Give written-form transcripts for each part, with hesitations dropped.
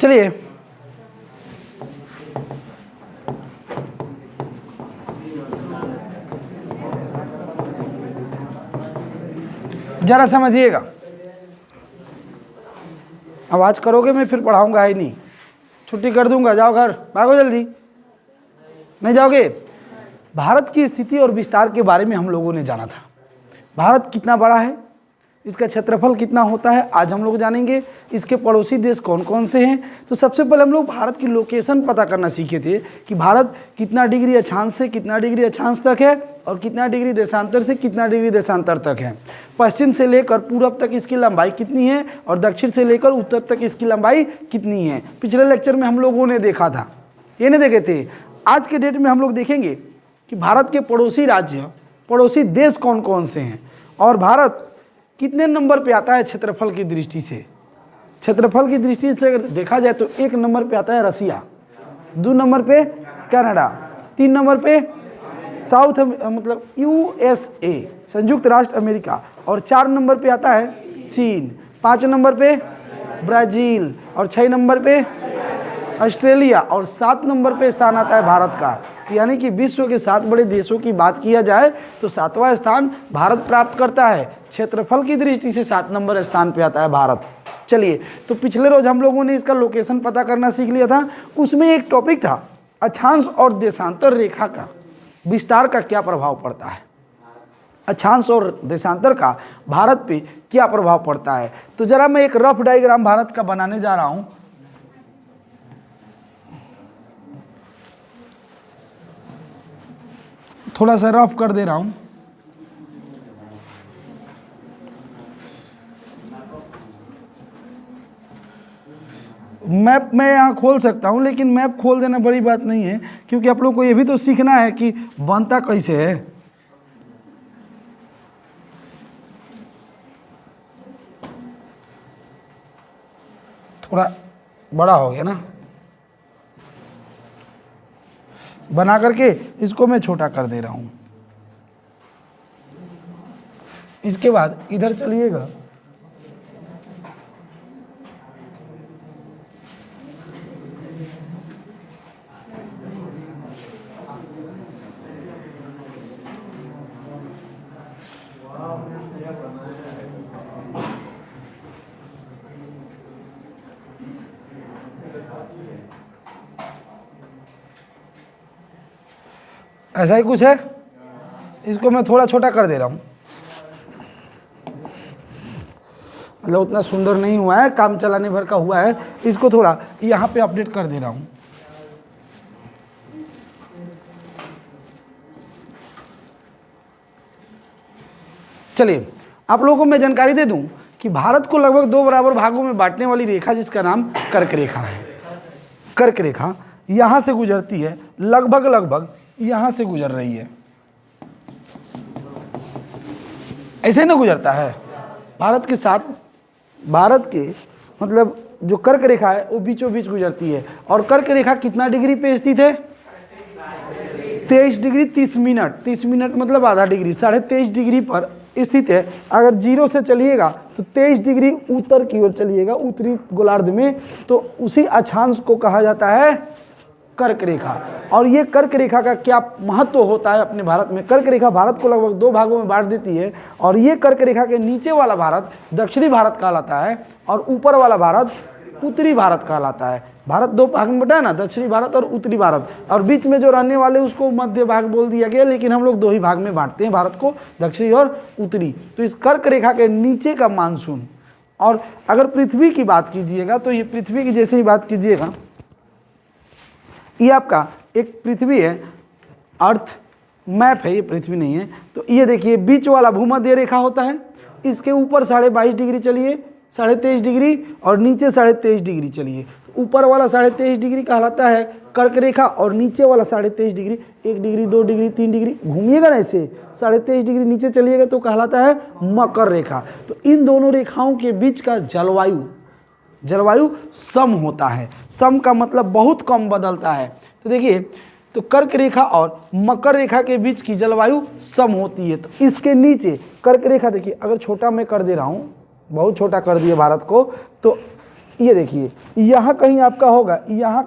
चलिए जरा समझिएगा, आवाज करोगे मैं फिर पढ़ाऊंगा ही नहीं, छुट्टी कर दूंगा, जाओ घर, भागो जल्दी, नहीं जाओगे। भारत की स्थिति और विस्तार के बारे में हम लोगों ने जाना था। भारत कितना बड़ा है, इसका क्षेत्रफल कितना होता है, आज हम लोग जानेंगे। इसके पड़ोसी देश कौन कौन से हैं। तो सबसे पहले हम लोग भारत की लोकेशन पता करना सीखे थे कि भारत कितना डिग्री अक्षांश से कितना डिग्री अक्षांश तक है और कितना डिग्री देशांतर से कितना डिग्री देशांतर तक है। पश्चिम से लेकर पूरब तक इसकी लंबाई कितनी है और दक्षिण से लेकर उत्तर तक इसकी लंबाई कितनी है। पिछले लेक्चर में हम लोगों ने देखा था, ये नहीं देखे थे। आज के डेट में हम लोग देखेंगे कि भारत के पड़ोसी राज्य, पड़ोसी देश कौन कौन से हैं और भारत कितने नंबर पे आता है क्षेत्रफल की दृष्टि से। क्षेत्रफल की दृष्टि से अगर देखा जाए तो 1 नंबर पे आता है रसिया, 2 नंबर पे कनाडा, 3 नंबर पे साउथ मतलब USA संयुक्त राष्ट्र अमेरिका और 4 नंबर पे आता है चीन, 5 नंबर पे ब्राज़ील और 6 नंबर पे ऑस्ट्रेलिया और 7 नंबर पे स्थान आता है भारत का। यानी कि विश्व के 7 बड़े देशों की बात किया जाए तो 7वां स्थान भारत प्राप्त करता है। क्षेत्रफल की दृष्टि से 7 नंबर स्थान पे आता है भारत। चलिए, तो पिछले रोज हम लोगों ने इसका लोकेशन पता करना सीख लिया था। उसमें एक टॉपिक था अक्षांश और देशांतर रेखा का विस्तार का क्या प्रभाव पड़ता है, अक्षांश और देशांतर का भारत पे क्या प्रभाव पड़ता है। तो जरा मैं एक रफ डायग्राम भारत का बनाने जा रहा हूं। थोड़ा सा रफ कर दे रहा हूं। मैप मैं यहाँ खोल सकता हूँ, लेकिन मैप खोल देना बड़ी बात नहीं है, क्योंकि आप लोग को ये भी तो सीखना है कि बनता कैसे है। थोड़ा बड़ा हो गया ना, बना करके इसको मैं छोटा कर दे रहा हूँ। इसके बाद इधर चलिएगा, ऐसा ही कुछ है। इसको मैं थोड़ा छोटा कर दे रहा हूँ, मतलब उतना सुंदर नहीं हुआ है, काम चलाने भर का हुआ है। इसको थोड़ा यहाँ पे अपडेट कर दे रहा हूँ। चलिए, आप लोगों को मैं जानकारी दे दूं कि भारत को लगभग 2 बराबर भागों में बांटने वाली रेखा जिसका नाम कर्क रेखा है। कर्क रेखा यहाँ से गुजरती है, लगभग यहाँ से गुजर रही है। ऐसे ना गुजरता है। भारत के साथ, भारत के मतलब जो कर्क रेखा है वो बीचों बीच गुजरती है। और कर्क रेखा कितना डिग्री पे स्थित है? 23 डिग्री 30 मिनट। 30 मिनट मतलब आधा डिग्री, 23.5 डिग्री पर स्थित है। अगर 0 से चलिएगा तो 23 डिग्री उत्तर की ओर चलिएगा, उत्तरी गोलार्ध में, तो उसी अक्षांश को कहा जाता है कर्क रेखा। और ये कर्क रेखा का क्या महत्व होता है अपने भारत में? कर्क रेखा भारत को लगभग 2 भागों में बांट देती है। और ये कर्क रेखा के नीचे वाला भारत दक्षिणी भारत कहलाता है और ऊपर वाला भारत उत्तरी भारत कहलाता है। भारत 2 भाग में बटा है ना, दक्षिणी भारत और उत्तरी भारत, और बीच में जो रहने वाले उसको मध्य भाग बोल दिया गया, लेकिन हम लोग 2 ही भाग में बांटते हैं भारत को, दक्षिणी और उत्तरी। तो इस कर्क रेखा के नीचे का मानसून, और अगर पृथ्वी की बात कीजिएगा तो ये पृथ्वी की जैसे ही बात कीजिएगा, ये आपका एक पृथ्वी है, अर्थ मैप है, ये पृथ्वी नहीं है। तो ये देखिए बीच वाला भूमध्य रेखा होता है, इसके ऊपर 22.5 डिग्री चलिए, 23.5 डिग्री, और नीचे 23.5 डिग्री चलिए। ऊपर वाला 23.5 डिग्री कहलाता है कर्क रेखा, और नीचे वाला 23.5 डिग्री, 1 डिग्री 2 डिग्री 3 डिग्री घूमिएगा ना ऐसे, 23.5 डिग्री नीचे चलिएगा तो कहलाता है मकर रेखा। तो इन दोनों रेखाओं के बीच का जलवायु सम होता है। सम का मतलब बहुत कम बदलता है। तो देखिए, तो कर्क रेखा और मकर रेखा के बीच की जलवायु सम होती है। तो इसके नीचे कर्क रेखा देखिए, अगर छोटा मैं कर दे रहा हूँ, बहुत छोटा कर दिए भारत को, तो ये देखिए यहाँ कहीं आपका होगा, यहाँ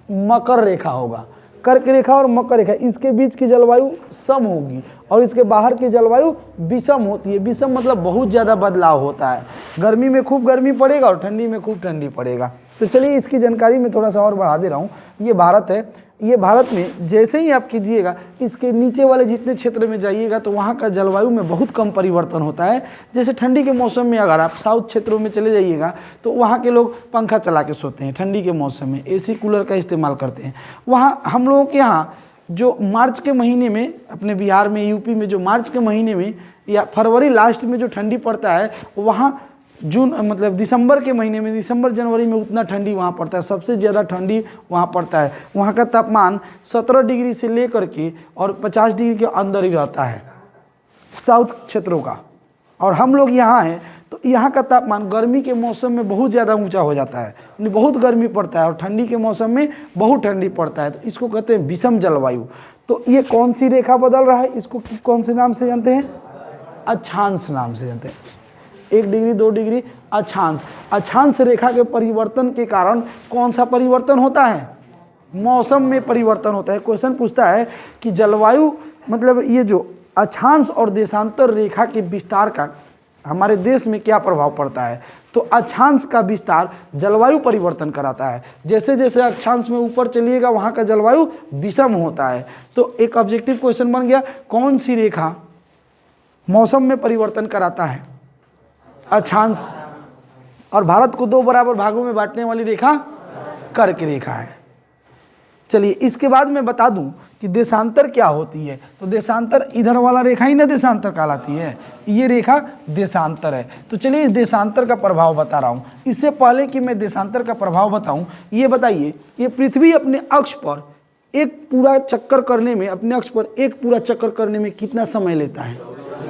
मकर रेखा होगा, कर्क रेखा और मकर रेखा, इसके बीच की जलवायु सम होगी और इसके बाहर की जलवायु विषम होती है। विषम मतलब बहुत ज़्यादा बदलाव होता है, गर्मी में खूब गर्मी पड़ेगा और ठंडी में खूब ठंडी पड़ेगा। तो चलिए इसकी जानकारी मैं थोड़ा सा और बढ़ा दे रहा हूँ। ये भारत है, ये भारत में जैसे ही आप कीजिएगा, इसके नीचे वाले जितने क्षेत्र में जाइएगा तो वहाँ का जलवायु में बहुत कम परिवर्तन होता है। जैसे ठंडी के मौसम में अगर आप साउथ क्षेत्रों में चले जाइएगा तो वहाँ के लोग पंखा चला के सोते हैं, ठंडी के मौसम में एसी कूलर का इस्तेमाल करते हैं। वहाँ हम लोगों के यहाँ जो मार्च के महीने में, अपने बिहार में, यूपी में जो मार्च के महीने में या फरवरी लास्ट में जो ठंडी पड़ता है, वहाँ जून मतलब दिसंबर के महीने में, दिसंबर जनवरी में उतना ठंडी वहाँ पड़ता है, सबसे ज़्यादा ठंडी वहाँ पड़ता है। वहाँ का तापमान 17 डिग्री से लेकर के और 50 डिग्री के अंदर ही रहता है साउथ क्षेत्रों का। और हम लोग यहाँ हैं तो यहाँ का तापमान गर्मी के मौसम में बहुत ज़्यादा ऊंचा हो जाता है, यानी बहुत गर्मी पड़ता है, और ठंडी के मौसम में बहुत ठंडी पड़ता है। तो इसको कहते हैं विषम जलवायु। तो ये कौन सी रेखा बदल रहा है, इसको कौन से नाम से जानते हैं? अक्षांश नाम से जानते हैं। 1 डिग्री 2 डिग्री अक्षांश। अक्षांश रेखा के परिवर्तन के कारण कौन सा परिवर्तन होता है? मौसम में परिवर्तन होता है। क्वेश्चन पूछता है कि जलवायु मतलब ये जो अक्षांश और देशांतर रेखा के विस्तार का हमारे देश में क्या प्रभाव पड़ता है? तो अक्षांश का विस्तार जलवायु परिवर्तन कराता है। जैसे जैसे अक्षांश में ऊपर चलिएगा वहाँ का जलवायु विषम होता है। तो एक ऑब्जेक्टिव क्वेश्चन बन गया, कौन सी रेखा मौसम में परिवर्तन कराता है? अक्षांश। और भारत को 2 बराबर भागों में बांटने वाली रेखा कर्क रेखा है। चलिए इसके बाद मैं बता दूं कि देशांतर क्या होती है। तो देशांतर इधर वाला रेखा ही ना देशांतर कहलाती है, ये रेखा देशांतर है। तो चलिए इस देशांतर का प्रभाव बता रहा हूँ। इससे पहले कि मैं देशांतर का प्रभाव बताऊं, ये बताइए, ये पृथ्वी अपने अक्ष पर एक पूरा चक्कर करने में, अपने अक्ष पर एक पूरा चक्कर करने में कितना समय लेता है?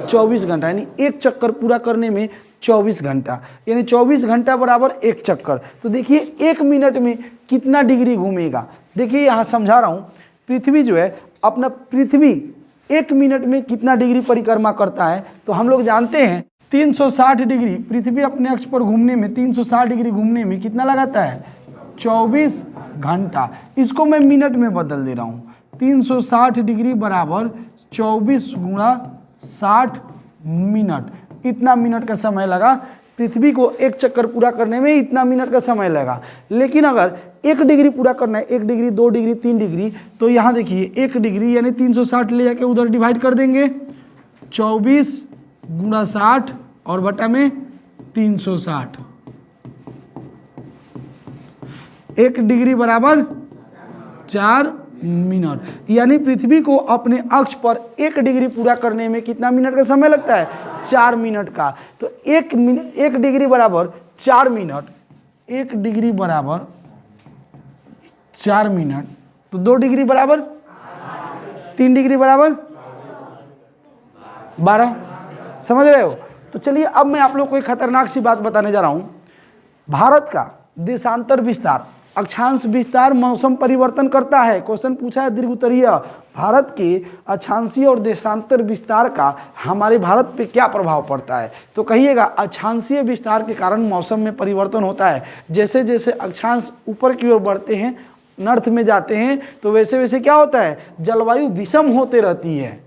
24 घंटा। यानी एक चक्कर पूरा करने में 24 घंटा, यानी 24 घंटा बराबर एक चक्कर। तो देखिए 1 मिनट में कितना डिग्री घूमेगा। देखिए यहाँ समझा रहा हूँ, पृथ्वी जो है अपना, पृथ्वी 1 मिनट में कितना डिग्री परिक्रमा करता है? तो हम लोग जानते हैं 360 डिग्री, पृथ्वी अपने अक्ष पर घूमने में 360 डिग्री घूमने में कितना लगाता है? 24 घंटा। इसको मैं मिनट में बदल दे रहा हूँ। 360 डिग्री बराबर 24 गुणा 60 मिनट, इतना मिनट का समय लगा। पृथ्वी को एक चक्कर पूरा करने में इतना मिनट का समय लगा। लेकिन अगर 1 डिग्री पूरा करना है, 1 डिग्री 2 डिग्री 3 डिग्री, तो यहाँ देखिए 1 डिग्री यानी 360 ले जाके उधर डिवाइड कर देंगे, 24 गुणा 60 और बटा में 360। 1 डिग्री बराबर 4 मिनट। यानी पृथ्वी को अपने अक्ष पर 1 डिग्री पूरा करने में कितना मिनट का समय लगता है? 4 मिनट का। तो 1 डिग्री बराबर 4 मिनट, 1 डिग्री बराबर 4 मिनट, तो 2 डिग्री बराबर 3 डिग्री बराबर 12। समझ रहे हो? तो चलिए अब मैं आप लोग को एक खतरनाक सी बात बताने जा रहा हूं। भारत का देशांतर विस्तार, अक्षांश विस्तार मौसम परिवर्तन करता है। क्वेश्चन पूछा है दीर्घ उत्तरीय, भारत के अक्षांशीय और देशांतर विस्तार का हमारे भारत पे क्या प्रभाव पड़ता है? तो कहिएगा अक्षांशीय विस्तार के कारण मौसम में परिवर्तन होता है। जैसे जैसे अक्षांश ऊपर की ओर बढ़ते हैं, नॉर्थ में जाते हैं, तो वैसे वैसे क्या होता है? जलवायु विषम होते रहती है।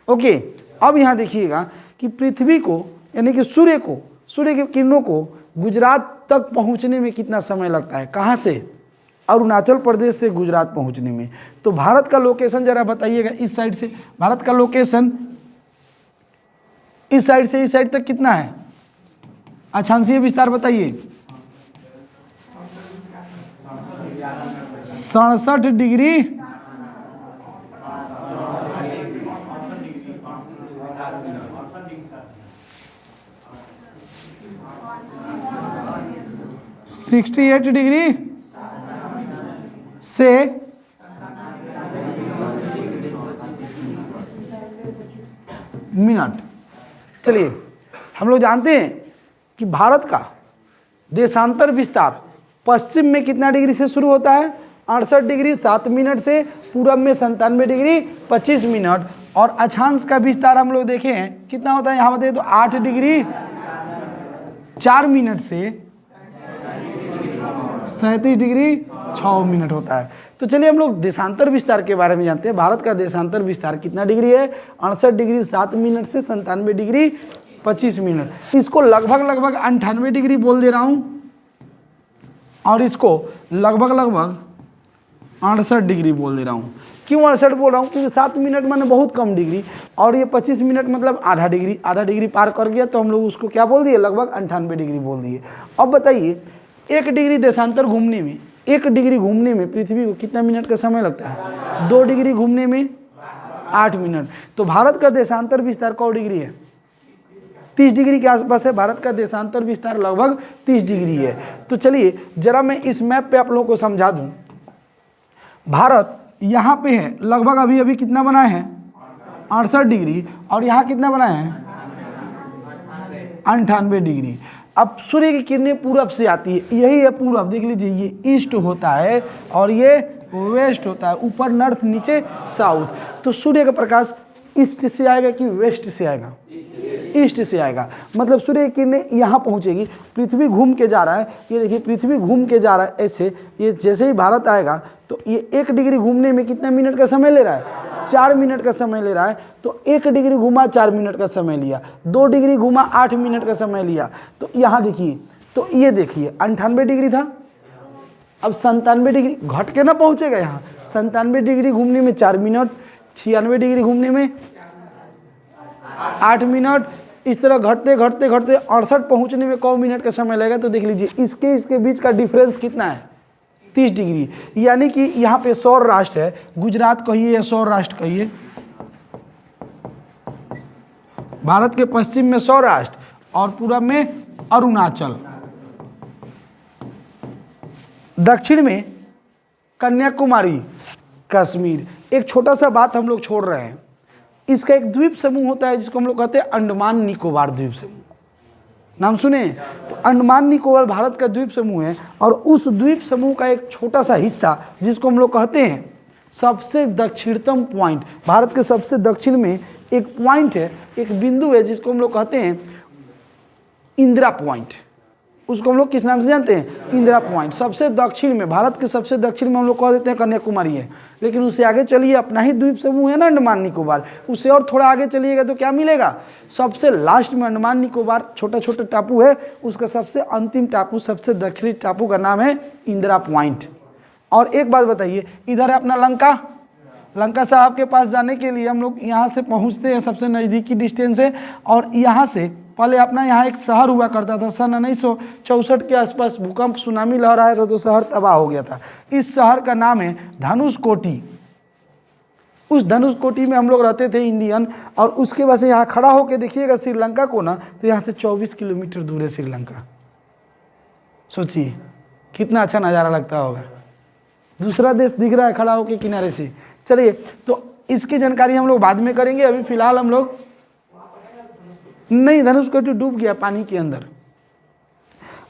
ओके, अब यहाँ देखिएगा कि पृथ्वी को यानी कि सूर्य के किरणों को गुजरात तक पहुंचने में कितना समय लगता है? कहाँ से? अरुणाचल प्रदेश से गुजरात पहुंचने में। तो भारत का लोकेशन जरा बताइएगा, इस साइड से भारत का लोकेशन इस साइड से इस साइड तक कितना है? अक्षांशीय विस्तार बताइए। 67 डिग्री 68 डिग्री से मिनट। चलिए हम लोग जानते हैं कि भारत का देशांतर विस्तार पश्चिम में कितना डिग्री से शुरू होता है? 68 डिग्री 7 मिनट से, पूरब में 97 डिग्री 25 मिनट। और अक्षांश का विस्तार हम लोग देखे हैं कितना होता है, यहाँ बताइए तो 8 डिग्री 4 मिनट से 37 डिग्री 6 मिनट होता है। तो चलिए हम लोग देशांतर विस्तार के बारे में जानते हैं। भारत का देशांतर विस्तार कितना डिग्री है? 68 डिग्री 7 मिनट से 97 डिग्री 25 मिनट। इसको लगभग 98 डिग्री बोल दे रहा हूँ और इसको लगभग 68 डिग्री बोल दे रहा हूँ। क्यों 68 बोल रहा हूँ? क्योंकि 7 मिनट मैंने बहुत कम डिग्री और ये 25 मिनट मतलब आधा डिग्री पार कर गया, तो हम लोग उसको क्या बोल दिए? लगभग 98 डिग्री बोल दिए। अब बताइए 1 डिग्री देशांतर घूमने में, 1 डिग्री घूमने में पृथ्वी को कितना मिनट का समय लगता है? 2 डिग्री घूमने में 8 मिनट। तो भारत का देशांतर विस्तार कौ डिग्री है? 30 डिग्री के आसपास है। भारत का देशांतर विस्तार लगभग 30 डिग्री है। तो चलिए जरा मैं इस मैप पे आप लोगों को समझा दूं। भारत यहाँ पे है लगभग अभी कितना बना है? 68 डिग्री और यहाँ कितना बना है? 98 डिग्री। अब सूर्य की किरणें पूरब से आती है, यही है पूरब। देख लीजिए ये ईस्ट होता है और ये वेस्ट होता है, ऊपर नॉर्थ नीचे साउथ। तो सूर्य का प्रकाश ईस्ट से आएगा कि वेस्ट से आएगा? ईस्ट से आएगा। मतलब सूर्य की किरणें यहाँ पहुँचेगी। पृथ्वी घूम के जा रहा है, ये देखिए पृथ्वी घूम के जा रहा है ऐसे। ये जैसे ही भारत आएगा तो ये 1 डिग्री घूमने में कितना मिनट का समय ले रहा है? 4 मिनट का समय ले रहा है। तो 1 डिग्री घूमा 4 मिनट का समय लिया, 2 डिग्री घूमा 8 मिनट का समय लिया। तो यहाँ देखिए, तो ये देखिए 98 डिग्री था, अब 97 डिग्री घट के ना पहुँचेगा यहाँ। 97 डिग्री घूमने में 4 मिनट, 96 डिग्री घूमने में 8 मिनट, इस तरह घटते घटते घटते 68 पहुँचने में कौ मिनट का समय लगेगा? तो देख लीजिए इसके बीच का डिफरेंस कितना है? 30 डिग्री। यानी कि यहाँ पे सौर राष्ट्र है, गुजरात कहिए या सौर राष्ट्र कहिए। भारत के पश्चिम में सौराष्ट्र और पूरब में अरुणाचल, दक्षिण में कन्याकुमारी, कश्मीर। एक छोटा सा बात हम लोग छोड़ रहे हैं, इसका एक द्वीप समूह होता है जिसको हम लोग कहते हैं अंडमान निकोबार द्वीप समूह। नाम सुने? तो अंडमान निकोबार भारत का द्वीप समूह है और उस द्वीप समूह का एक छोटा सा हिस्सा जिसको हम लोग कहते हैं सबसे दक्षिणतम पॉइंट, भारत के सबसे दक्षिण में एक पॉइंट है, एक बिंदु है जिसको हम लोग कहते हैं इंदिरा पॉइंट। उसको हम लोग किस नाम से जानते हैं? इंदिरा पॉइंट। सबसे दक्षिण में, भारत के सबसे दक्षिण में हम लोग कह देते हैं कन्याकुमारी है, लेकिन उससे आगे चलिए अपना ही द्वीप समूह है ना अंडमान निकोबार, उससे और थोड़ा आगे चलिएगा तो क्या मिलेगा? सबसे लास्ट में अंडमान निकोबार छोटा छोटा टापू है, उसका सबसे अंतिम टापू, सबसे दक्षिणी टापू का नाम है इंदिरा पॉइंट। और एक बात बताइए, इधर है अपना लंका। लंका साहब के पास जाने के लिए हम लोग यहाँ से पहुँचते हैं, सबसे नज़दीकी डिस्टेंस है। और यहाँ से पहले अपना यहाँ एक शहर हुआ करता था, सन 1964 के आसपास भूकंप सुनामी लहर आया था तो शहर तबाह हो गया था। इस शहर का नाम है धनुषकोटी। उस धनुषकोटी में हम लोग रहते थे इंडियन। और उसके बाद से यहाँ खड़ा होकर देखिएगा श्रीलंका को ना, तो यहाँ से 24 किलोमीटर दूर है श्रीलंका। सोचिए कितना अच्छा नज़ारा लगता होगा, दूसरा देश दिख रहा है खड़ा होकर किनारे से। चलिए तो इसकी जानकारी हम लोग बाद में करेंगे, अभी फिलहाल हम लोग नहीं, धनुषकोटी डूब गया पानी के अंदर।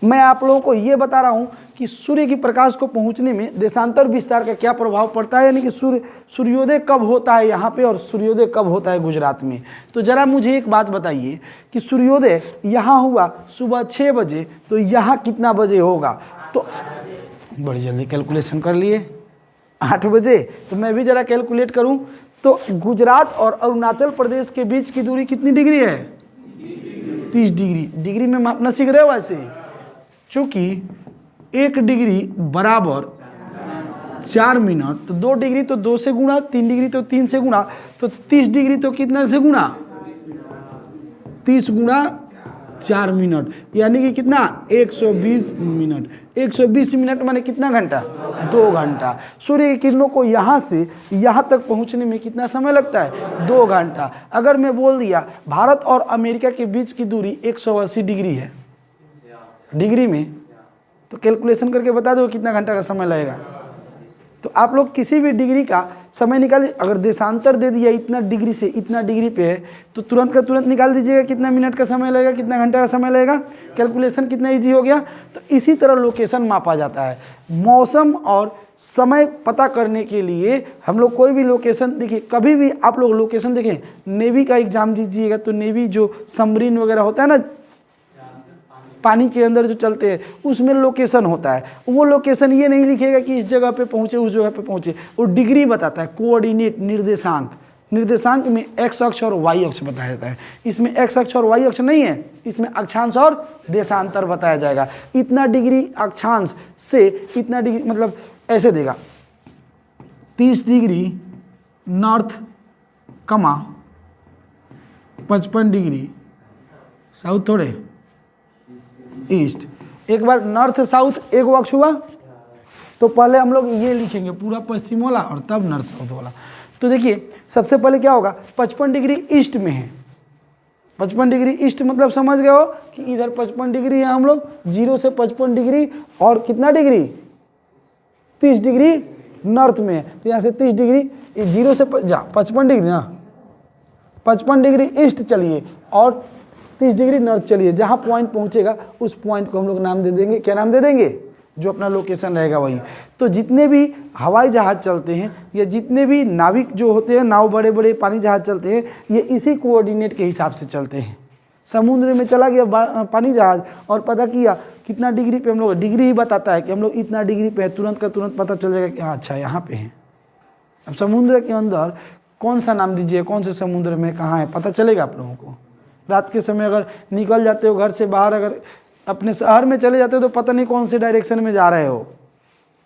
मैं आप लोगों को ये बता रहा हूँ कि सूर्य की प्रकाश को पहुँचने में देशांतर विस्तार का क्या प्रभाव पड़ता है, यानी कि सूर्योदय कब होता है यहाँ पे और सूर्योदय कब होता है गुजरात में। तो ज़रा मुझे एक बात बताइए कि सूर्योदय यहाँ हुआ सुबह 6 बजे, तो यहाँ कितना बजे होगा? तो बड़ी जल्दी कैलकुलेशन कर लिए, 8 बजे। तो मैं भी ज़रा कैलकुलेट करूँ तो गुजरात और अरुणाचल प्रदेश के बीच की दूरी कितनी डिग्री है? 30 डिग्री। डिग्री में मापना सीख रहे हो वैसे, चूँकि 1 डिग्री बराबर 4 मिनट, तो 2 डिग्री तो 2 से गुणा, 3 डिग्री तो 3 से गुणा, तो 30 डिग्री तो कितना से गुणा? 30 गुणा 4 मिनट, यानी कि कितना? 120 मिनट। 120 मिनट माने कितना घंटा? 2 घंटा। सूर्य की किरणों को यहाँ से यहाँ तक पहुँचने में कितना समय लगता है? 2 घंटा। अगर मैं बोल दिया भारत और अमेरिका के बीच की दूरी 180 डिग्री है डिग्री में, तो कैलकुलेशन करके बता दो कितना घंटा का समय लगेगा। तो आप लोग किसी भी डिग्री का समय निकालिए। अगर देशांतर दे दिया इतना डिग्री से इतना डिग्री पे है तो तुरंत का तुरंत निकाल दीजिएगा कितना मिनट का समय लगेगा, कितना घंटा का समय लगेगा। कैलकुलेशन कितना इजी हो गया। तो इसी तरह लोकेशन मापा जाता है। मौसम और समय पता करने के लिए हम लोग कोई भी लोकेशन, देखिए कभी भी आप लोग लोकेशन देखें, नेवी का एग्जाम दीजिएगा तो नेवी जो सबमरीन वगैरह होता है ना पानी के अंदर जो चलते हैं उसमें लोकेशन होता है। वो लोकेशन ये नहीं लिखेगा कि इस जगह पे पहुँचे उस जगह पे पहुँचे, वो डिग्री बताता है, कोऑर्डिनेट निर्देशांक। निर्देशांक में एक्स अक्ष और वाई अक्ष बताया जाता है। इसमें एक्स अक्ष और वाई अक्ष नहीं है, इसमें अक्षांश और देशांतर बताया जाएगा। इतना डिग्री अक्षांश से इतना डिग्री मतलब ऐसे देगा 30 डिग्री नॉर्थ कमा 55 डिग्री साउथ थोड़े ईस्ट। एक बार नॉर्थ साउथ एक अक्ष हुआ तो पहले हम लोग ये लिखेंगे पूरा पश्चिम वाला और तब नॉर्थ साउथ वाला। तो देखिए सबसे पहले क्या होगा, 55 डिग्री ईस्ट में है। 55 डिग्री ईस्ट मतलब समझ गए हो कि इधर 55 डिग्री है, हम लोग 0 से 55 डिग्री और कितना डिग्री 30 डिग्री नॉर्थ में है। तो यहाँ से 30 डिग्री 0 से 55 डिग्री ना 55 डिग्री ईस्ट चलिए और 30 डिग्री नॉर्थ चलिए। जहाँ पॉइंट पहुँचेगा उस पॉइंट को हम लोग नाम दे देंगे, क्या नाम दे देंगे, जो अपना लोकेशन रहेगा वही। तो जितने भी हवाई जहाज़ चलते हैं या जितने भी नाविक जो होते हैं, नाव बड़े बड़े पानी जहाज़ चलते हैं, ये इसी कोऑर्डिनेट के हिसाब से चलते हैं। समुद्र में चला गया पानी जहाज़ और पता किया कितना डिग्री पे हम लोग, डिग्री ही बताता है कि हम लोग इतना डिग्री पे है, तुरंत का तुरंत पता चल जाएगा कि हाँ अच्छा यहाँ पे हैं। अब समुद्र के अंदर कौन सा नाम दीजिए, कौन से समुद्र में कहाँ है, पता चलेगा आप लोगों को। रात के समय अगर निकल जाते हो घर से बाहर, अगर अपने शहर में चले जाते हो तो पता नहीं कौन से डायरेक्शन में जा रहे हो।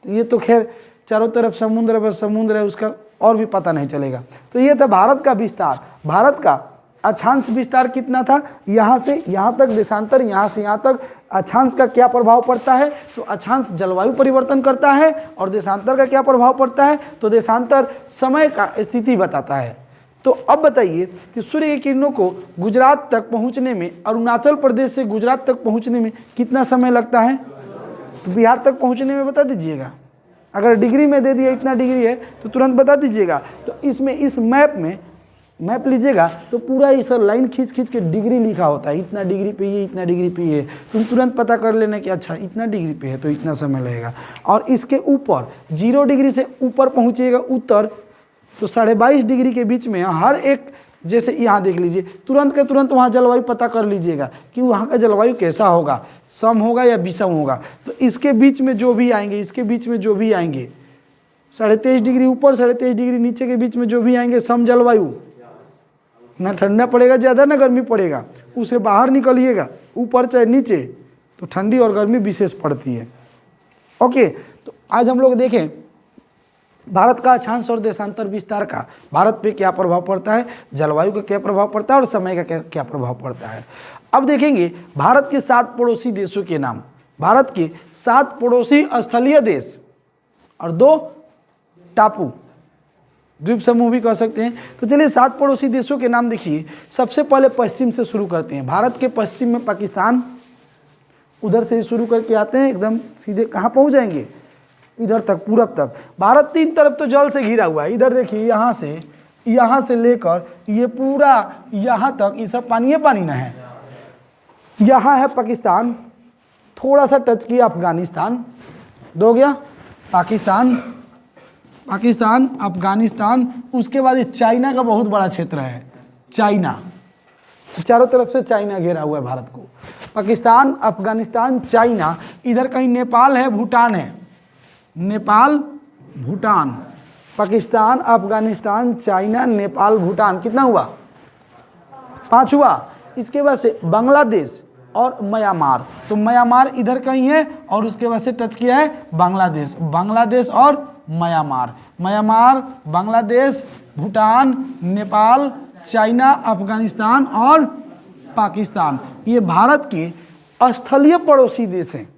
तो ये तो खैर चारों तरफ समुद्र बस समुद्र है, उसका और भी पता नहीं चलेगा। तो ये था भारत का विस्तार। भारत का अक्षांश विस्तार कितना था, यहाँ से यहाँ तक देशांतर, यहाँ से यहाँ तक। अक्षांश का क्या प्रभाव पड़ता है, तो अक्षांश जलवायु परिवर्तन करता है। और देशांतर का क्या प्रभाव पड़ता है, तो देशांतर समय का स्थिति बताता है। तो अब बताइए कि सूर्य की किरणों को गुजरात तक पहुंचने में, अरुणाचल प्रदेश से गुजरात तक पहुंचने में कितना समय लगता है, तो बिहार तक पहुंचने में बता दीजिएगा। अगर डिग्री में दे दिया इतना डिग्री है तो तुरंत बता दीजिएगा। तो इसमें इस मैप में मैप लीजिएगा तो पूरा इस लाइन खींच खींच के डिग्री लिखा होता है, इतना डिग्री पे ये, इतना डिग्री पे ये। तुम तुरंत पता कर लेना कि अच्छा इतना डिग्री पे है तो इतना समय लगेगा। और इसके ऊपर 0 डिग्री से ऊपर पहुँचिएगा उत्तर, तो 22.5 डिग्री के बीच में हर एक, जैसे यहाँ देख लीजिए, तुरंत के तुरंत वहाँ जलवायु पता कर लीजिएगा कि वहाँ का जलवायु कैसा होगा, सम होगा या विषम होगा। तो इसके बीच में जो भी आएंगे, इसके बीच में जो भी आएंगे, 23.5 डिग्री ऊपर 23.5 डिग्री नीचे के बीच में जो भी आएंगे, सम जलवायु, ना ठंडा पड़ेगा ज़्यादा ना गर्मी पड़ेगा, उसे बाहर निकलिएगा ऊपर चाहे नीचे, तो ठंडी और गर्मी विशेष पड़ती है। ओके, तो आज हम लोग देखें भारत का अक्षांश और देशांतर विस्तार का भारत पे क्या प्रभाव पड़ता है, जलवायु का क्या प्रभाव पड़ता है और समय का क्या प्रभाव पड़ता है। अब देखेंगे भारत के 7 पड़ोसी देशों के नाम। भारत के 7 पड़ोसी स्थलीय देश और 2 टापू, द्वीप समूह भी कह सकते हैं। तो चलिए 7 पड़ोसी देशों के नाम देखिए। सबसे पहले पश्चिम से शुरू करते हैं। भारत के पश्चिम में पाकिस्तान, उधर से शुरू करके आते हैं एकदम सीधे कहाँ पहुँच जाएंगे, इधर तक, पूरब तक। भारत 3 तरफ तो जल से घिरा हुआ है। इधर देखिए यहाँ से लेकर ये पूरा यहाँ तक ये सब पानी पानी ना है। यहाँ है पाकिस्तान, थोड़ा सा टच किया अफगानिस्तान, दो गया पाकिस्तान, अफगानिस्तान। उसके बाद ये चाइना का बहुत बड़ा क्षेत्र है, चाइना, चारों तरफ से चाइना घेरा हुआ है भारत को। पाकिस्तान, अफगानिस्तान, चाइना। इधर कहीं नेपाल है, भूटान है, नेपाल, भूटान, पाकिस्तान, अफगानिस्तान, चाइना, नेपाल, भूटान। कितना हुआ, 5 हुआ। इसके बाद से बांग्लादेश और म्यांमार। तो म्यांमार इधर कहीं है और उसके बाद से टच किया है बांग्लादेश, बांग्लादेश और Myanmar, Myanmar, Bangladesh, Bhutan, Nepal, China, Afghanistan और पाकिस्तान। ये भारत के स्थलीय पड़ोसी देश हैं,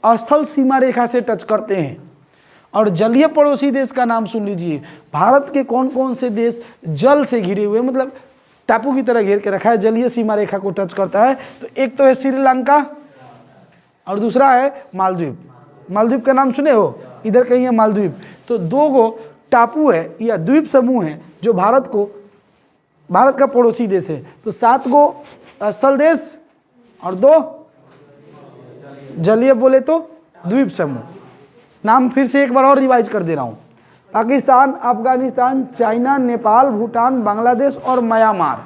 स्थल सीमा रेखा से टच करते हैं। और जलीय पड़ोसी देश का नाम सुन लीजिए। भारत के कौन कौन से देश जल से घिरे हुए, मतलब टापू की तरह घेर के रखा है, जलीय सीमा रेखा को टच करता है। तो एक तो है श्रीलंका और दूसरा है मालदीव। मालदीव का नाम सुने हो, इधर कहीं है मालदीव। तो 2 गो टापू है या द्वीप समूह है जो भारत का पड़ोसी देश है। तो 7 गो स्थल देश और 2 जलीय बोले तो द्वीप समूह। नाम फिर से एक बार और रिवाइज कर दे रहा हूँ। पाकिस्तान, अफगानिस्तान, चाइना, नेपाल, भूटान, बांग्लादेश और म्यांमार।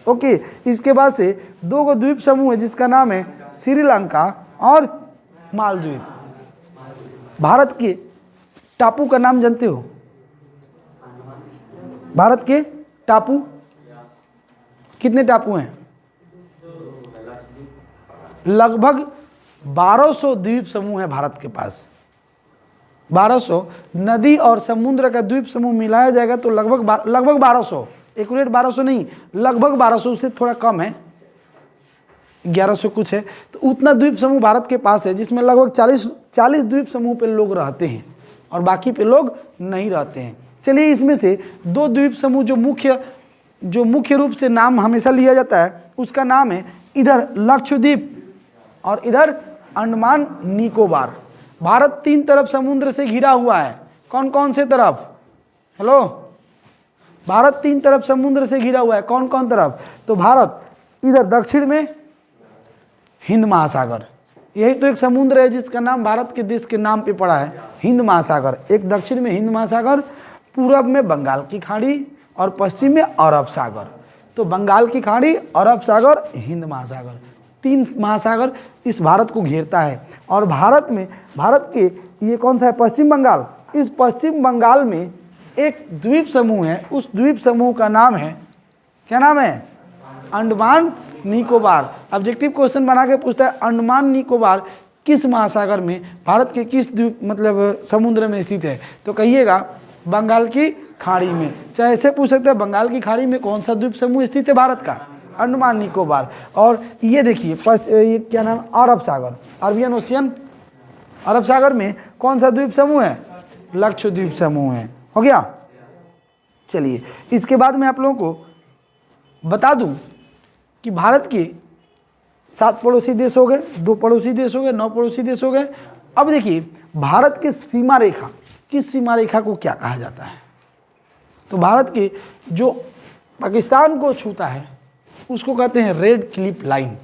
ओके, इसके बाद से 2 गो द्वीप समूह है जिसका नाम है श्रीलंका और मालदीव। भारत के टापू का नाम जानते हो? भारत के टापू कितने टापू हैं? लगभग 1200 द्वीप समूह है भारत के पास। 1200 नदी और समुद्र का द्वीप समूह मिलाया जाएगा तो लगभग 1200, एक्यूरेट 1200 नहीं, लगभग 1200 से थोड़ा कम है, 1100 कुछ है। तो उतना द्वीप समूह भारत के पास है जिसमें लगभग 40 द्वीप समूह पे लोग रहते हैं और बाकी पे लोग नहीं रहते हैं। चलिए इसमें से 2 द्वीप समूह जो मुख्य रूप से नाम हमेशा लिया जाता है उसका नाम है इधर लक्षद्वीप और इधर अंडमान निकोबार। भारत 3 तरफ समुद्र से घिरा हुआ है। कौन कौन से तरफ? हेलो, भारत 3 तरफ समुद्र से घिरा हुआ है। कौन कौन तरफ? तो भारत इधर दक्षिण में हिंद महासागर, यही तो एक समुद्र है जिसका नाम भारत के देश के नाम पे पड़ा है, हिंद महासागर। एक दक्षिण में हिंद महासागर, पूरब में बंगाल की खाड़ी और पश्चिम में अरब सागर। तो बंगाल की खाड़ी, अरब सागर, हिंद महासागर, 3 महासागर इस भारत को घेरता है। और भारत के ये कौन सा है? पश्चिम बंगाल। इस पश्चिम बंगाल में एक द्वीप समूह है, उस द्वीप समूह का नाम है, क्या नाम है? अंडमान निकोबार। ऑब्जेक्टिव क्वेश्चन बना के पूछता है अंडमान निकोबार किस महासागर में, भारत के किस द्वीप मतलब समुद्र में स्थित है? तो कहिएगा बंगाल की खाड़ी में। चाहे ऐसे पूछ सकते हैं बंगाल की खाड़ी में कौन सा द्वीप समूह स्थित है भारत का? अंडमान निकोबार। और ये देखिए ये क्या नाम? अरब सागर, अरबियन ओशियन। अरब सागर में कौन सा द्वीप समूह है? लक्षद्वीप समूह है। हो गया? चलिए इसके बाद मैं आप लोगों को बता दूं कि भारत के 7 पड़ोसी देश हो गए, 2 पड़ोसी देश हो गए, 9 पड़ोसी देश हो गए। अब देखिए भारत की सीमा रेखा, किस सीमा रेखा को क्या कहा जाता है? तो भारत के जो पाकिस्तान को छूता है उसको कहते हैं रेड क्लिफ लाइन।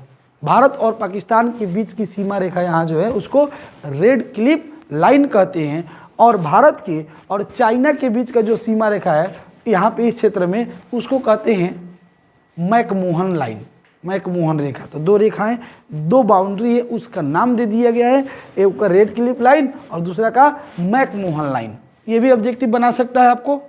भारत और पाकिस्तान के बीच की सीमा रेखा यहाँ जो है उसको रेड क्लिफ लाइन कहते हैं। और भारत के और चाइना के बीच का जो सीमा रेखा है यहाँ पे इस क्षेत्र में उसको कहते हैं मैकमोहन लाइन, मैकमोहन रेखा। तो 2 रेखाएं, 2 बाउंड्री है, उसका नाम दे दिया गया है, एक का रेड क्लिफ लाइन और दूसरा का मैकमोहन लाइन। ये भी ऑब्जेक्टिव बना सकता है आपको,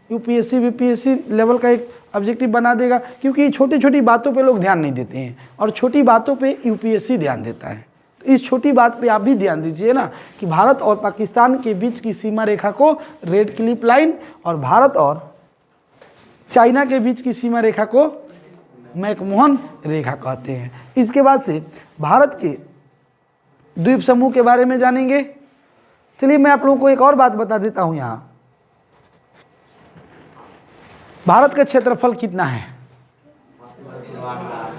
यूपीएससी बीपीएससी लेवल का एक ऑब्जेक्टिव बना देगा, क्योंकि छोटी छोटी बातों पे लोग ध्यान नहीं देते हैं और छोटी बातों पे यूपीएससी ध्यान देता है। तो इस छोटी बात पे आप भी ध्यान दीजिए ना कि भारत और पाकिस्तान के बीच की सीमा रेखा को रेड क्लिफ लाइन और भारत और चाइना के बीच की सीमा रेखा को मैकमोहन रेखा कहते हैं। इसके बाद से भारत के द्वीप समूह के बारे में जानेंगे। चलिए मैं आप लोगों को एक और बात बता देता हूं। यहाँ भारत का क्षेत्रफल कितना है?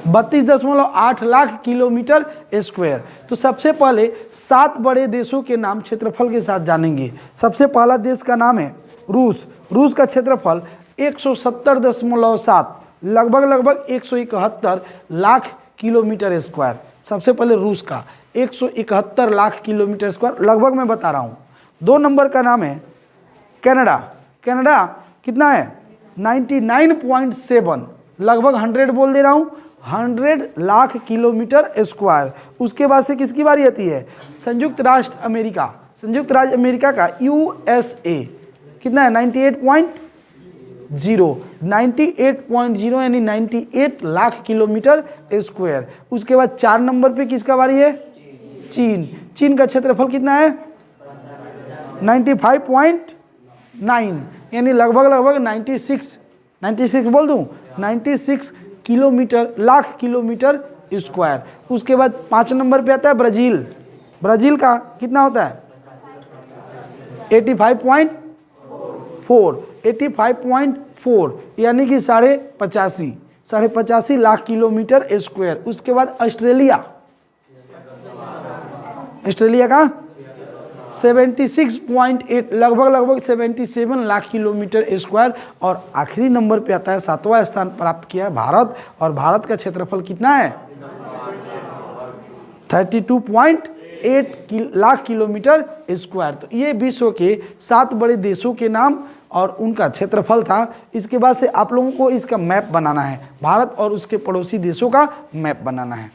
32.8 लाख किलोमीटर स्क्वायर। तो सबसे पहले 7 बड़े देशों के नाम क्षेत्रफल के साथ जानेंगे। सबसे पहला देश का नाम है रूस। रूस का क्षेत्रफल 170.7 लगभग 171 लाख किलोमीटर स्क्वायर। सबसे पहले रूस का 171 लाख किलोमीटर स्क्वायर, लगभग मैं बता रहा हूँ। 2 नंबर का नाम है कनाडा। कनाडा कितना है? 99.7, लगभग 100 बोल दे रहा हूँ, 100 लाख किलोमीटर स्क्वायर। उसके बाद से किसकी बारी आती है? संयुक्त राष्ट्र अमेरिका। संयुक्त राज्य अमेरिका का USA कितना है? 98.0 यानी 98 लाख किलोमीटर स्क्वायर। उसके बाद 4 नंबर पे किसका बारी है? चीन। चीन का क्षेत्रफल कितना है? 95.9 यानी लगभग 96 बोल दूं, 96 किलोमीटर लाख किलोमीटर स्क्वायर। उसके बाद 5 नंबर पे आता है ब्राज़ील। ब्राज़ील का कितना होता है? 85.4 यानी कि 85.5 लाख किलोमीटर स्क्वायर। उसके बाद ऑस्ट्रेलिया। ऑस्ट्रेलिया का 76.8 लगभग 77 लाख किलोमीटर स्क्वायर। और आखिरी नंबर पे आता है, 7वां स्थान प्राप्त किया है भारत। और भारत का क्षेत्रफल कितना है? 32.8 लाख किलोमीटर स्क्वायर। तो ये विश्व के 7 बड़े देशों के नाम और उनका क्षेत्रफल था। इसके बाद से आप लोगों को इसका मैप बनाना है, भारत और उसके पड़ोसी देशों का मैप बनाना है।